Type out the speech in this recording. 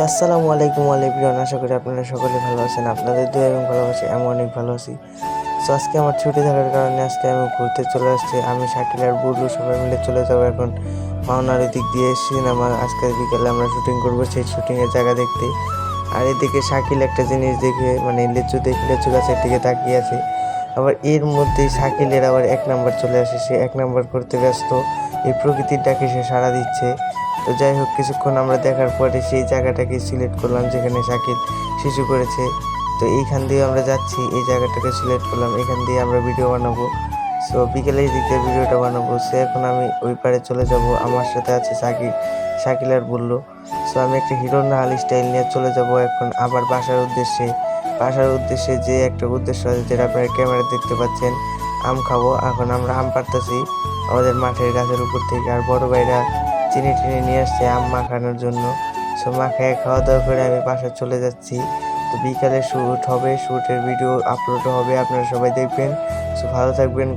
আসসালামু আলাইকুম এভরিওয়ান, আশা করি আপনারা সকলে ভালো আছেন। আপনাদের দোয়া এবং ভালোবাসি আমি অনেক ভালো আছি। সো আজকে আমার ছুটি থাকার কারণে আজকে আমি ঘুরতে চলে আসছি। আমি শাকিল আর বুলু সবাই মিলে চলে যাবো এখন পাওনার দিক দিয়ে সিনেমা। আজকে বিকেলে আমরা শুটিং করবো, সেই শুটিংয়ের জায়গা দেখতে। আর এদিকে শাকিল একটা জিনিস দেখে মানে লিচু গাছের দিকে তাকিয়ে আছে। আবার এর মধ্যেই শাকিলের আবার 1 নাম্বার চলে আসে, সে 1 নাম্বার করতে ব্যস্ত। এই প্রকৃতির ডাকে সে সাড়া দিচ্ছে। তো যাই হোক, কিছুক্ষণ আমরা দেখার পরে সেই জায়গাটাকে সিলেক্ট করলাম যেখানে শাকিল শিশু করেছে। তো এইখান দিয়ে আমরা যাচ্ছি, এই জায়গাটাকে সিলেক্ট করলাম, এখান দিয়ে আমরা ভিডিও বানাবো। সো বিকেলের দিক দিয়ে ভিডিওটা বানাবো। সো এখন আমি ওই পারে চলে যাব, আমার সাথে আছে শাকিল আর বললো। সো আমি একটা হিরো নাহাল স্টাইল নিয়ে চলে যাব এখন আবার বাসার উদ্দেশ্যে যে একটা উদ্দেশ্য আছে, যেটা আপনারা ক্যামেরা দেখতে পাচ্ছেন। আম খাবো। এখন আমরা আম পাড়তেছি আমাদের মাঠের গাছের উপর থেকে। আর বড় ভাইরা চিনি টিনি নিয়ে আসছে আম মাখানোর জন্য। সো মাখায় খাওয়া দাওয়া করে আমি বাসায় চলে যাচ্ছি। তো বিকালে শ্যুট হবে, শ্যুটের ভিডিও আপলোড হবে, আপনারা সবাই দেখবেন। সো ভালো থাকবেন।